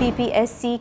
PPSC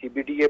CBDA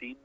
3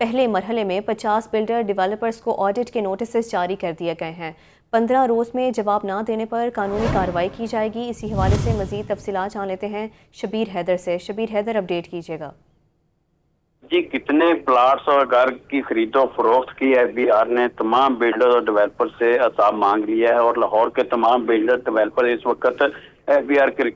پہلے مرحلے میں 50 بلڈر ڈیولپرز کو آڈٹ کے نوٹسز جاری کر دیے گئے ہیں۔ 15 روز میں جواب نہ دینے پر قانونی کارروائی کی جائے گی۔ اسی حوالے سے مزید تفصیلات جان لیتے ہیں شبیر حیدر سے۔ شبیر حیدر، اپڈیٹ کیجیے گا۔ جی، کتنے پلاٹس اور گھر کی خرید و فروخت کی ایف بی آر نے تمام بلڈر اور ڈیولپر سے حساب مانگ لیا ہے، اور لاہور کے تمام بلڈر ڈیولپر اس وقت ایف بی آر کے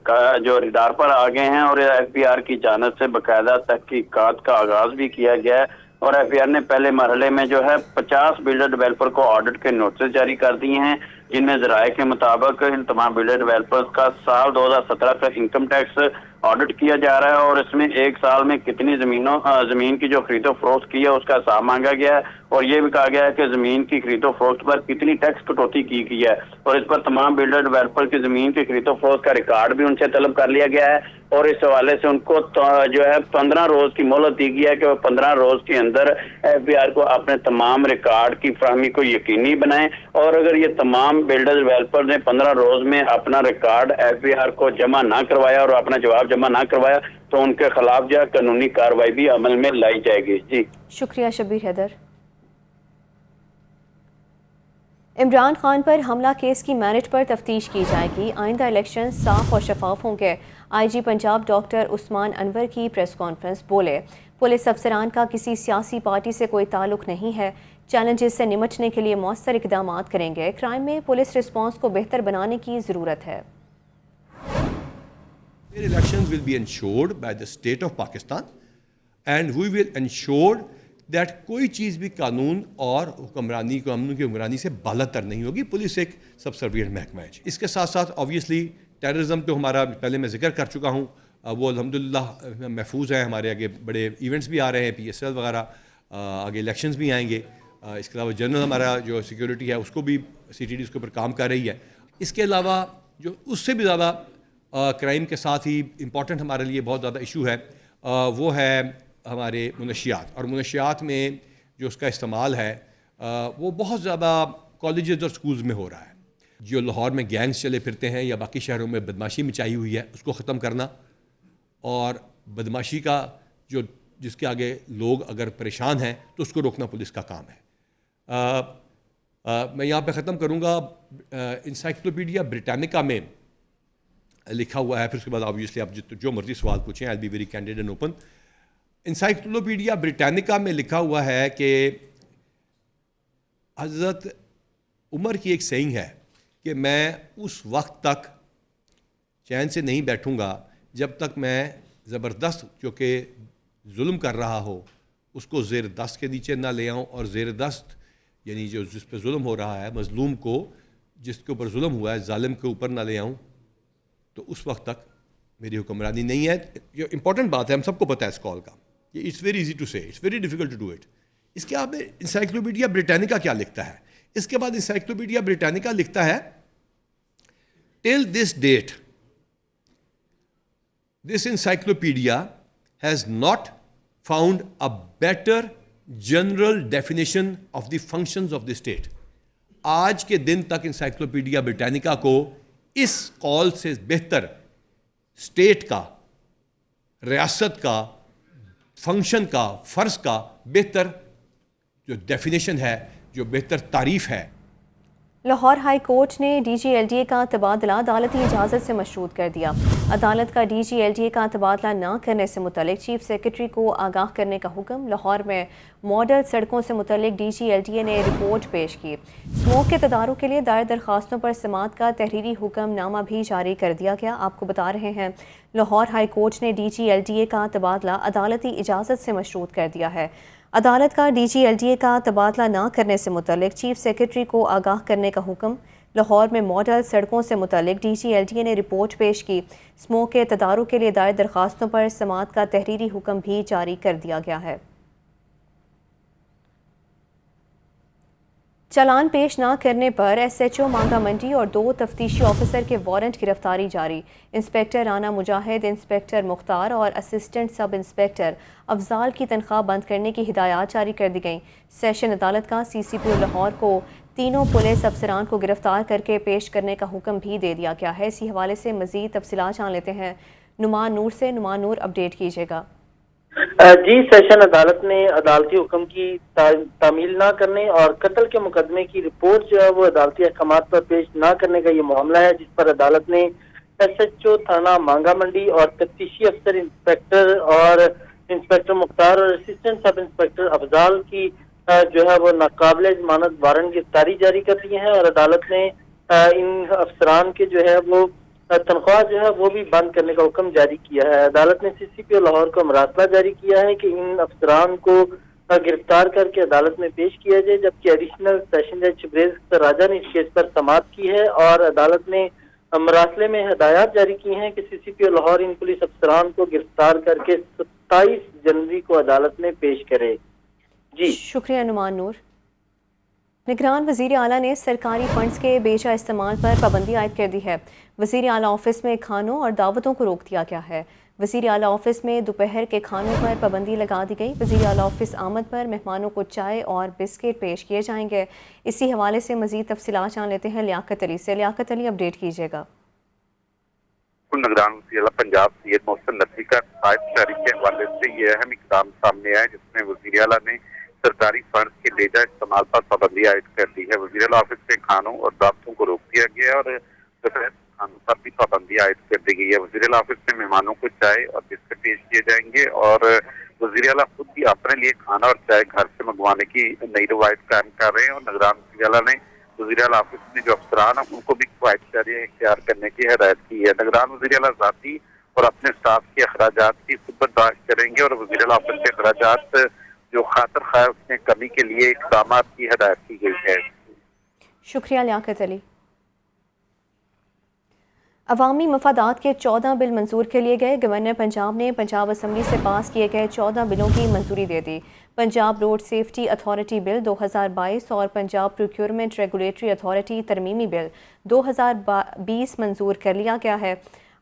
جو ریڈار پر آ گئے ہیں، اور ایف بی آر کی جانب سے باقاعدہ تحقیقات کا آغاز بھی کیا گیا ہے، اور ایف بی آر نے پہلے مرحلے میں جو ہے 50 بلڈر ڈیولپر کو آڈٹ کے نوٹس جاری کر دیے ہیں، جن میں ذرائع کے مطابق ان تمام بلڈر ڈیولپرز کا سال 2017 کا انکم ٹیکس آڈٹ کیا جا رہا ہے، اور اس میں ایک سال میں کتنی زمین کی جو خرید و فروخت کی ہے اس کا حساب مانگا گیا ہے، اور یہ بھی کہا گیا ہے کہ زمین کی خرید و فروخت پر کتنی ٹیکس کٹوتی کی گئی ہے، اور اس پر تمام بلڈر ڈیولپر کی زمین کی خرید و فروخت کا ریکارڈ بھی ان سے طلب کر لیا گیا ہے، اور اس حوالے سے ان کو جو ہے 15 روز کی مہلت دی گئی ہے کہ وہ 15 روز کے اندر ایف بی آر کو اپنے تمام ریکارڈ کی فراہمی کو یقینی بنائیں، اور اگر یہ تمام بلڈر ڈیولپر نے 15 روز میں اپنا ریکارڈ ایف بی آر کو جمع نہ کروایا اور اپنا جواب جمع نہ کروایا تو ان کے خلاف جو قانونی کارروائی بھی عمل میں لائی جائے گی۔ جی شکریہ شبیر حیدر۔ عمران خان پر حملہ کیس کی میرٹ پر تفتیش کی جائے گی۔ آئندہ الیکشن صاف اور شفاف ہوں گے۔ آئی جی پنجاب ڈاکٹر عثمان انور کی پریس کانفرنس، بولے پولیس افسران کا کسی سیاسی پارٹی سے کوئی تعلق نہیں ہے، چیلنجز سے نمٹنے کے لیے مؤثر اقدامات کریں گے۔ کرائم میں پولیس رسپانس کو بہتر بنانے کی ضرورت ہے۔ Elections will be ensured by the state of Pakistan and we will ensure that کوئی چیز بھی قانون اور حکمرانی کو امن کی حکمرانی سے بالاتر نہیں ہوگی۔ پولیس ایک سبسرویئنٹ محکمہ ہے۔ اس کے ساتھ ساتھ آبویسلی ٹیررزم تو ہمارا پہلے میں ذکر کر چکا ہوں، وہ الحمدللہ محفوظ ہیں۔ ہمارے آگے بڑے ایونٹس بھی آ رہے ہیں، پی ایس ایل وغیرہ، آگے الیکشنز بھی آئیں گے۔ اس کے علاوہ جنرل ہمارا جو سیکیورٹی ہے اس کو بھی سی ٹی ڈی اس کے اوپر کام کر رہی ہے۔ اس کے علاوہ جو اس سے بھی زیادہ کرائم کے ساتھ ہی امپورٹنٹ ہمارے لیے بہت زیادہ ایشو ہے، وہ ہے ہمارے منشیات، اور منشیات میں جو اس کا استعمال ہے وہ بہت زیادہ کالجز اور سکولز میں ہو رہا ہے۔ جو لاہور میں گینگز چلے پھرتے ہیں یا باقی شہروں میں بدماشی مچائی ہوئی ہے، اس کو ختم کرنا، اور بدماشی کا جس کے آگے لوگ اگر پریشان ہیں تو اس کو روکنا پولیس کا کام ہے۔ میں یہاں پہ ختم کروں گا۔ انسائکلوپیڈیا بریٹانیکا میں لکھا ہوا ہے، پھر اس کے بعد آبویسلی آپ جو مرضی سوال پوچھیں، I be very candid and open. Encyclopaedia Britannica میں لکھا ہوا ہے کہ حضرت عمر کی ایک سیئنگ ہے کہ میں اس وقت تک چین سے نہیں بیٹھوں گا جب تک میں زبردست جو کہ ظلم کر رہا ہو اس کو زیر دست کے نیچے نہ لے آؤں، اور زیر دست یعنی جو جس پہ ظلم ہو رہا ہے، مظلوم کو جس کے اوپر ظلم ہوا ہے ظالم کے اوپر نہ لے آؤں، تو اس وقت تک میری حکمرانی نہیں ہے۔ جو امپورٹنٹ بات ہے، ہم سب کو پتہ ہے اس کال کا، یہ it's very easy to say, it's very difficult to do it. اس کے بعد انسائکلوپیڈیا بریٹانیکا کیا لکھتا ہے؟ اس کے بعد انسائکلوپیڈیا بریٹانیکا لکھتا ہے till this date this encyclopedia has not found a better general definition of the functions of the state۔ آج کے دن تک انسائکلوپیڈیا بریٹانیکا کو اس قول سے بہتر اسٹیٹ کا، ریاست کا، فنکشن کا، فرض کا بہتر جو ڈیفینیشن ہے، جو بہتر تعریف ہے۔ لاہور ہائی کورٹ نے D G L D A کا تبادلہ عدالتی اجازت سے مشروط کر دیا۔ عدالت کا D G L D A کا تبادلہ نہ کرنے سے متعلق چیف سیکرٹری کو آگاہ کرنے کا حکم۔ لاہور میں ماڈل سڑکوں سے متعلق D G L D A نے رپورٹ پیش کی۔ اسموک کے تدارک کے لیے دائر درخواستوں پر سماعت کا تحریری حکم نامہ بھی جاری کر دیا گیا۔ آپ کو بتا رہے ہیں لاہور ہائی کورٹ نے D G L D A کا تبادلہ عدالتی اجازت سے مشروط کر دیا ہے۔ عدالت کا D G L D A کا تبادلہ نہ کرنے سے متعلق چیف سیکرٹری کو آگاہ کرنے کا حکم۔ لاہور میں ماڈل سڑکوں سے متعلق D G L D A نے رپورٹ پیش کی۔ اسموک کے تدارک کے لیے دائر درخواستوں پر سماعت کا تحریری حکم بھی جاری کر دیا گیا ہے۔ چالان پیش نہ کرنے پر ایس ایچ او مانگا منڈی اور 2 تفتیشی آفیسر کے وارنٹ گرفتاری جاری۔ انسپکٹر رانا مجاہد، انسپکٹر مختار اور اسسٹنٹ سب انسپکٹر افضال کی تنخواہ بند کرنے کی ہدایات جاری کر دی گئیں۔ سیشن عدالت کا سی سی پی او لاہور کو تینوں پولیس افسران کو گرفتار کر کے پیش کرنے کا حکم بھی دے دیا گیا ہے۔ اسی حوالے سے مزید تفصیلات جان لیتے ہیں نعمان نور سے۔ نعمان نور، اپڈیٹ کیجیے گا۔ جی، سیشن عدالت نے عدالتی حکم کی تعمیل نہ کرنے اور قتل کے مقدمے کی رپورٹ جو ہے وہ عدالتی احکامات پر پیش نہ کرنے کا یہ معاملہ ہے، جس پر عدالت نے ایس ایچ او تھانہ مانگا منڈی اور تفتیشی افسر انسپیکٹر اور انسپیکٹر مختار اور اسسٹنٹ سب انسپیکٹر افضال کی جو ہے وہ ناقابل ضمانت وارنٹ گرفتاری جاری کر دی ہے، اور عدالت نے ان افسران کے جو ہے وہ تنخواہ جو ہے وہ بھی بند کرنے کا حکم جاری کیا ہے۔ عدالت نے سی سی پی او لاہور کو مراسلہ جاری کیا ہے کہ ان افسران کو گرفتار کر کے عدالت میں پیش کیا جائے، جبکہ ایڈیشنل سیشن جج شبریز اختر راجہ نے اس کیس پر سماعت کی ہے اور عدالت نے مراسلے میں ہدایات جاری کی ہیں کہ سی سی پی او لاہور ان پولیس افسران کو گرفتار کر کے 27 جنوری کو عدالت میں پیش کرے۔ جی شکریہ نعمان نور۔ نگران وزیر اعلیٰ نے سرکاری فنڈز کے بیجا استعمال پر پابندی عائد کر دی ہے۔ وزیر اعلیٰ آفس میں کھانوں اور دعوتوں کو روک دیا گیا ہے۔ وزیر اعلیٰ آفس میں دوپہر کے کھانوں پر پابندی لگا دی گئی۔ وزیر اعلیٰ آفس آمد پر مہمانوں کو چائے اور بسکٹ پیش کیے جائیں گے۔ اسی حوالے سے مزید تفصیلات جان لیتے ہیں لیاقت علی سے۔ لیاقت علی، اپڈیٹ کیجیے گا۔ نگران وزیر اعلیٰ پنجاب سید محسن نقوی کا قائد شہری کے حوالے سے یہ اہم اقدام سامنے آیا، جس میں وزیر اعلیٰ نے سرکاری فنڈز کے بیجا استعمال پر پابندی عائد کر دی ہے۔ وزیر اعلیٰ آفس سے کھانوں اور دعوتوں کو روک دیا گیا ہے اور دوپہر کھانوں پر بھی پابندی عائد کر دی گئی ہے۔ وزیر اعلیٰ آفس میں مہمانوں کو چائے اور بسکٹ پیش کیے جائیں گے اور وزیر اعلیٰ خود بھی اپنے لیے کھانا اور چائے گھر سے منگوانے کی نئی روایت قائم کر رہے ہیں، اور نگران وزیر اعلیٰ نے وزیر اعلیٰ آفس میں جو افسران ہیں ان کو بھی قواعد شہری اختیار کرنے کی ہدایت کی ہے۔ نگران وزیر اعلیٰ ذاتی اور اپنے اسٹاف کے اخراجات کی برداشت کریں گے اور وزیر اعلیٰ آفس کے اخراجات جو خاطر خواہ اس میں کمی کے لیے اقدامات کی ہدایت کی گئی ہے۔ شکریہ لیاقت علی۔ عوامی مفادات کے 14 بل منظور کر لیے گئے۔ گورنر پنجاب نے پنجاب اسمبلی سے پاس کیے گئے 14 بلوں کی منظوری دے دی۔ Punjab road safety authority bill 2022 اور پنجاب پروکیورمنٹ ریگولیٹری اتھارٹی ترمیمی بل 2020 منظور کر لیا گیا ہے۔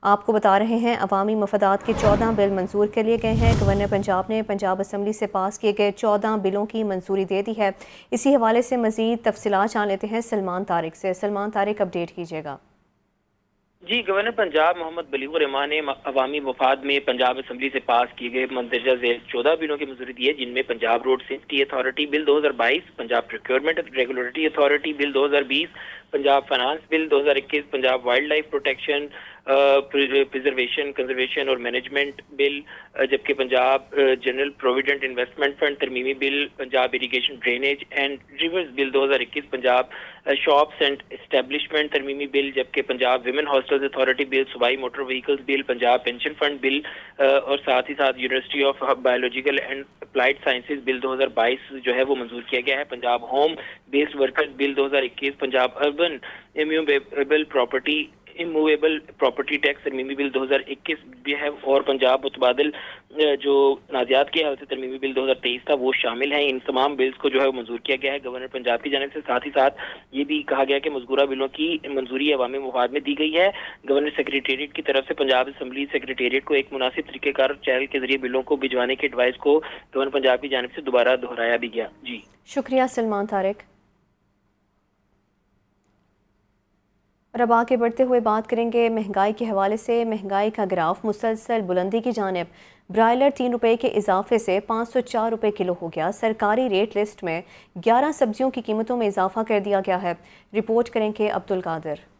آپ کو بتا رہے ہیں عوامی مفادات کے 14 بل منظور کر لیے گئے ہیں۔ گورنر پنجاب نے پنجاب اسمبلی سے پاس کیے گئے 14 بلوں کی منظوری دے دی ہے۔ اسی حوالے سے مزید تفصیلات جان لیتے ہیں سلمان طارق سے۔ سلمان طارق، اپڈیٹ کیجیے گا۔ جی، گورنر پنجاب محمد بلیغ الرحمان نے عوامی مفاد میں پنجاب اسمبلی سے پاس کیے گئے مندرجہ ذیل 14 بلوں کی منظوری دی ہے، جن میں Punjab road safety authority bill 2022، Punjab procurement regulatory authority bill 2020، Punjab finance bill 2021، Punjab wildlife protection preservation conservation اور مینجمنٹ بل، جبکہ Punjab general provident investment fund ترمیمی bill, Punjab irrigation drainage and rivers bill 2021، Punjab shops and establishment ترمیمی بل، جبکہ Punjab women hostels authority bill, صوبائی motor vehicles bill, Punjab pension fund bill اور ساتھ ہی ساتھ university of biological and applied sciences bill 2022 جو ہے وہ منظور کیا گیا ہے۔ Punjab home based workers bill 2021، Punjab urban immovable property tax ترمیمی بل 2021 بھی ہے، اور پنجاب متبادل جو تنازعات کے حوالے سے ترمیمی بل 2023 تھا وہ شامل ہیں۔ ان تمام بلز کو جو ہے منظور کیا گیا ہے گورنر پنجاب کی جانب سے۔ ساتھ ہی ساتھ یہ بھی کہا گیا کہ مذکورہ بلوں کی منظوری عوامی مفاد میں دی گئی ہے۔ گورنر سیکریٹریٹ کی طرف سے پنجاب اسمبلی سیکریٹریٹ کو ایک مناسب طریقہ کار چینل کے ذریعے بلوں کو بھجوانے کے ایڈوائز کو گورنر پنجاب کی جانب سے دوبارہ دہرایا بھی گیا۔ جی شکریہ سلمان طارق۔ اور اب آگے بڑھتے ہوئے بات کریں گے مہنگائی کے حوالے سے۔ مہنگائی کا گراف مسلسل بلندی کی جانب۔ برائلر 3 روپے کے اضافے سے 504 روپے کلو ہو گیا۔ سرکاری ریٹ لسٹ میں 11 سبزیوں کی قیمتوں میں اضافہ کر دیا گیا ہے۔ رپورٹ کریں گے عبدالقادر۔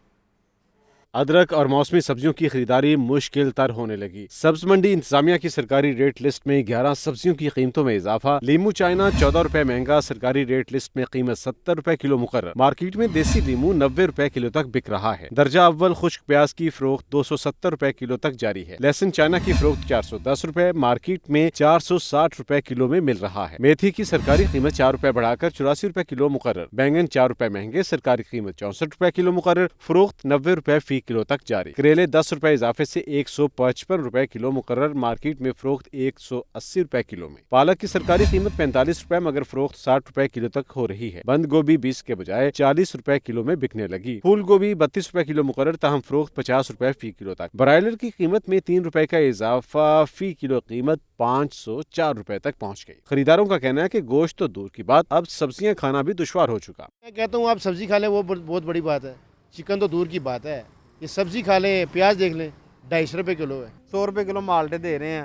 ادرک اور موسمی سبزیوں کی خریداری مشکل تر ہونے لگی۔ سبز منڈی انتظامیہ کی سرکاری ریٹ لسٹ میں 11 سبزیوں کی قیمتوں میں اضافہ۔ لیمو چائنا 14 روپے مہنگا، سرکاری ریٹ لسٹ میں قیمت 70 روپے کلو مقرر۔ مارکیٹ میں دیسی لیمو 90 روپے کلو تک بک رہا ہے۔ درجہ اول خشک پیاز کی فروخت 270 روپے کلو تک جاری ہے۔ لہسن چائنا کی فروخت 410 روپے، مارکیٹ میں 460 روپے کلو میں مل رہا ہے۔ میتھی کی سرکاری قیمت 4 روپے بڑھا کر 84 روپے کلو مقرر۔ بینگن 4 روپے مہنگے، سرکاری قیمت 64 روپے کلو مقرر، فروخت 90 روپے فی کلو تک جاری۔ کریلے 10 روپے اضافے سے 155 روپے کلو مقرر، مارکیٹ میں فروخت 180 روپے کلو میں۔ پالک کی سرکاری قیمت 45 روپے مگر فروخت 60 روپے کلو تک ہو رہی ہے۔ بند گوبھی 20 کے بجائے 40 روپے کلو میں بکنے لگی۔ پھول گوبھی 32 روپے کلو مقرر، تاہم فروخت 50 روپے فی کلو تک۔ برائلر کی قیمت میں 3 روپے کا اضافہ، فی کلو قیمت 504 روپے تک پہنچ گئی۔ خریداروں کا کہنا ہے کہ گوشت تو دور کی بات، اب سبزیاں کھانا بھی دشوار ہو چکا۔ میں کہتا ہوں آپ سبزی کھا لیں وہ بہت بڑی بات ہے، چکن تو دور کی بات ہے۔ یہ سبزی کھا لیں، پیاز دیکھ لیں 250 روپے کلو ہے، 100 روپے کلو مالٹے دے رہے ہیں،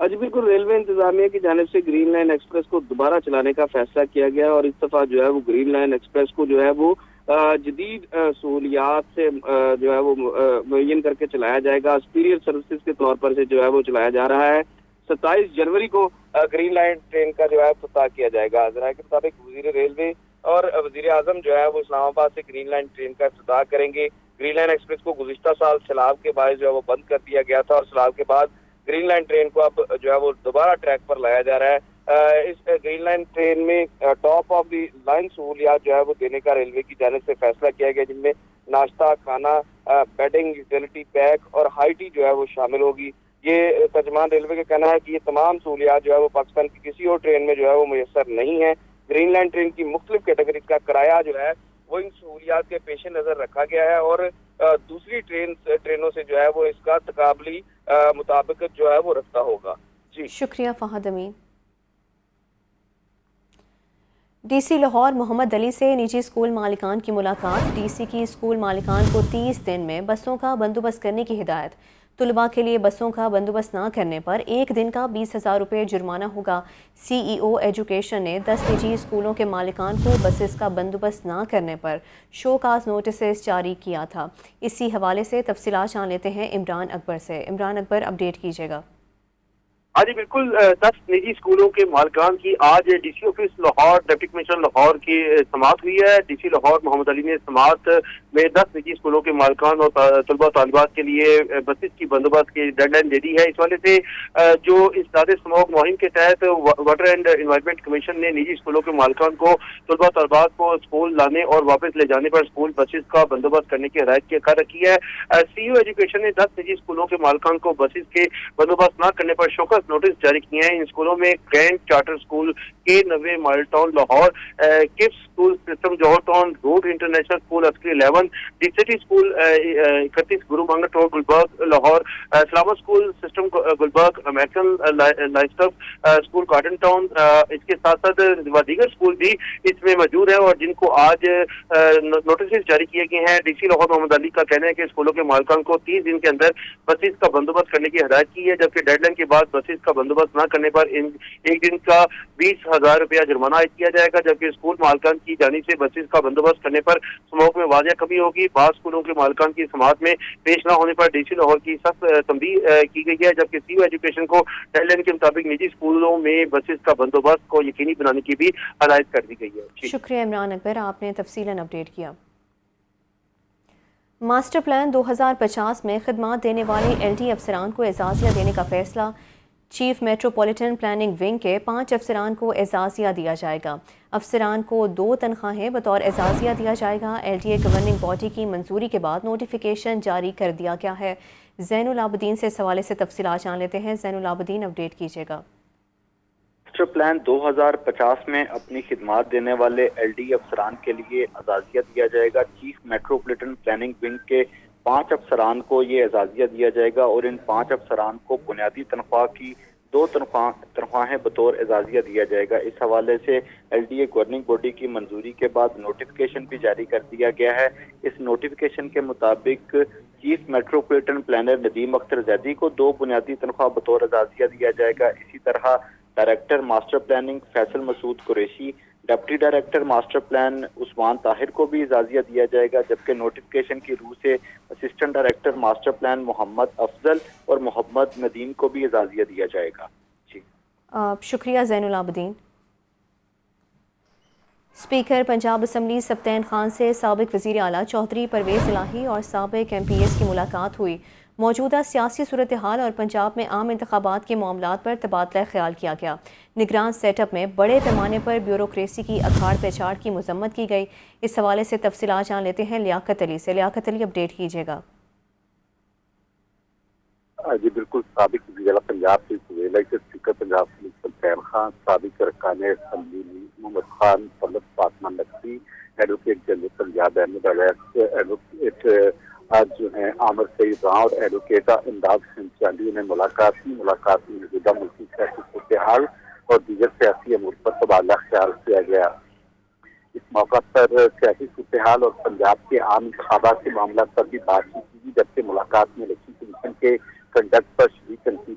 جی بالکل، ریلوے انتظامیہ کی جانب سے گرین لائن ایکسپریس کو دوبارہ چلانے کا فیصلہ کیا گیا اور اس دفعہ جو ہے وہ گرین لائن ایکسپریس کو جو ہے وہ جدید سہولیات سے جو ہے وہ معین کر کے چلایا جائے گا. سپیریئر سروسز کے طور پر سے جو ہے وہ چلایا جا رہا ہے. 27 جنوری کو گرین لائن ٹرین کا جو ہے افتتاح کیا جائے گا. ذرائع کے مطابق وزیر ریلوے اور وزیر اعظم جو ہے وہ اسلام آباد سے گرین لائن ٹرین کا افتتاح کریں گے. گرین لائن ایکسپریس کو گزشتہ سال سیلاب کے باعث جو ہے وہ بند کر دیا گیا تھا اور سیلاب کے بعد گرین لائن ٹرین کو اب جو ہے وہ دوبارہ ٹریک پر لایا جا رہا ہے. اس گرین لائن ٹرین میں ٹاپ آف دی لائن سہولیات جو ہے وہ دینے کا ریلوے کی جانب سے فیصلہ کیا گیا، جن میں ناشتہ، کھانا، بیڈنگ، یوٹیلیٹی پیک اور ہائی ٹی جو ہے وہ شامل ہوگی. یہ ترجمان ریلوے کا کہنا ہے کہ یہ تمام سہولیات جو ہے وہ پاکستان کی کسی اور ٹرین میں جو ہے وہ میسر نہیں ہے. گرین لائن ٹرین کی مختلف کیٹیگریز کا کرایہ جو ہے وہ ان سہولیات کے پیش نظر رکھا گیا ہے اور دوسری ٹرینوں سے جو ہے وہ اس کا تقابلی مطابقت جو ہے وہ رکھتا ہوگا. جی شکریہ فہد امین. ڈی سی لاہور محمد علی سے نجی اسکول مالکان کی ملاقات. ڈی سی کی اسکول مالکان کو 30 دن میں بسوں کا بندوبست کرنے کی ہدایت. طلباء کے لیے بسوں کا بندوبست نہ کرنے پر 1 دن کا 20,000 روپے جرمانہ ہوگا. سی ای او ایجوکیشن نے 10 نجی اسکولوں کے مالکان کو بسز کا بندوبست نہ کرنے پر شو کاز نوٹسز جاری کیا تھا. اسی حوالے سے تفصیلات جان لیتے ہیں عمران اکبر سے. عمران اکبر، اپڈیٹ کیجیے گا. جی بالکل، 10 نجی اسکولوں کے مالکان کی آج D C office Lahore deputy commissioner Lahore کی سماعت ہوئی ہے. ڈی سی لاہور محمد علی نے سماعت میں 10 نجی اسکولوں کے مالکان اور طلباء طالبات کے لیے بسز کی بندوبست کی ڈیڈ لائن دے دی ہے. اس والے سے جو اس داد اسموگ مہم کے تحت واٹر اینڈ انوائرمنٹ کمیشن نے نجی اسکولوں کے مالکان کو طلباء طالبات کو اسکول لانے اور واپس لے جانے پر اسکول بسز کا بندوبست کرنے کی ہدایت کر رکھی ہے. سی او ایجوکیشن نے 10 نجی اسکولوں کے مالکان کو بسز کے بندوبست نہ کرنے پر شوکس نوٹس جاری کیے ہیں. ان اسکولوں میں grand charter school K90 model town Lahore, KIPS school system Johar town road, international school Askari 11، the city school 31 Guru Mangat road Gulberg Lahore, Salamat school system Gulberg, American لائسٹف اسکول کاٹن ٹاؤن. اس کے ساتھ ساتھ دیگر اسکول بھی اس میں موجود ہیں اور جن کو آج نوٹسز جاری کیے گئے ہیں. ڈی سی لاہور محمد علی کا کہنا ہے کہ اسکولوں کے مالکان کو 30 دن کے اندر بسز کا بندوبست کرنے کی ہدایت کی ہے، جبکہ ڈیڈ لائن کے بعد بسز کا بندوبست نہ کرنے پر 1 دن کا 20,000 روپیہ جرمانہ عائد کیا جائے گا. جبکہ اسکول مالکان کی جانب سے بسز کا بندوبست کرنے پر سموگ میں واضح کمی ہوگی. بعض اسکولوں کے مالکان کی سماعت میں پیش نہ ہونے پر ڈی سی لاہور کی سخت تنبیہ کی گئی ہے، جبکہ سی او ایجوکیشن کو ڈیڈ لائن کے مطابق نجی اسکولوں میں بسز کا بندوبست کو یقینی بنانے کی بھی ہدایت کر دی گئی ہے. شکریہ عمران اکبر، آپ نے تفصیلاً اپڈیٹ کیا. ماسٹر پلان 2050 میں خدمات دینے والے ایل ڈی افسران کو اعزازیہ دینے کا فیصلہ. چیف میٹروپولیٹن پلاننگ ونگ کے 5 افسران کو اعزازیہ دیا جائے گا. افسران کو 2 تنخواہیں بطور اعزازیہ دیا جائے گا. L D A governing body کی منظوری کے بعد نوٹیفیکیشن جاری کر دیا گیا ہے. زین العابدین سے اس حوالے سے تفصیلات جان لیتے ہیں. زین العابدین، اپڈیٹ کیجیے گا. ماسٹر پلان 2050 میں اپنی خدمات دینے والے ایل ڈی افسران کے لیے اعزازیہ دیا جائے گا. چیف میٹروپولیٹن پلاننگ ونگ کے 5 افسران کو یہ اعزازیہ دیا جائے گا اور ان 5 افسران کو بنیادی تنخواہ کی 2 تنخواہیں بطور اعزازیہ دیا جائے گا. اس حوالے سے L D A governing body کی منظوری کے بعد نوٹیفیکیشن بھی جاری کر دیا گیا ہے. اس نوٹیفیکیشن کے مطابق chief metropolitan planner Nadeem Akhtar Zaidi کو 2 بنیادی تنخواہ بطور اعزازیہ دیا جائے گا. اسی طرح director master planning Faisal Masood Qureshi, deputy director master plan Usman Tahir کو بھی اعزازیہ دیا جائے گا. جبکہ نوٹیفیکیشن کی روح سے اسسٹنٹ ڈائریکٹر ماسٹر پلان محمد افضل اور محمد ندیم کو بھی اعزازیہ دیا جائے گا. جی شکریہ زین العابدین. اسپیکر پنجاب اسمبلی سبطین خان سے سابق وزیر اعلیٰ چودھری پرویز الہی اور سابق ایم پی ایس کی ملاقات ہوئی. موجودہ سیاسی صورتحال اور پنجاب میں عام انتخابات کے معاملات پر تبادلہ خیال کیا گیا. نگران سیٹ اپ میں بڑے پیمانے پر بیوروکریسی کی اکھاڑ پیچاڑ کی مذمت کی گئی. اس حوالے سے تفصیلات جان لیتے ہیں لیاقت علی سے. لیاقت علی، اپڈیٹ کیجیے گا. جی بالکل، سابق وزیر اعلیٰ پنجاب کے اسپیکر پنجاب سلطان خان، سابق ارکان اسمبلی محمد خان، طلب Fatima Naqvi, advocate general Punjab Ahmed Awais, advocate آج جو ہیں عامر سعید راں اور ایڈوکیٹ امداد حسین چاندی نے ملاقات کی. ملاقات میں موجودہ ملکی سیاسی صورتحال اور دیگر سیاسی امور پر تبادلہ خیال کیا گیا. اس موقع پر سیاسی صورتحال اور پنجاب کے عام انتخابات کے معاملات پر بھی بات چیت کی، جبکہ ملاقات میں الیکشن کمیشن کے کنڈکٹ پر شدید تنقید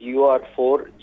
GOR4,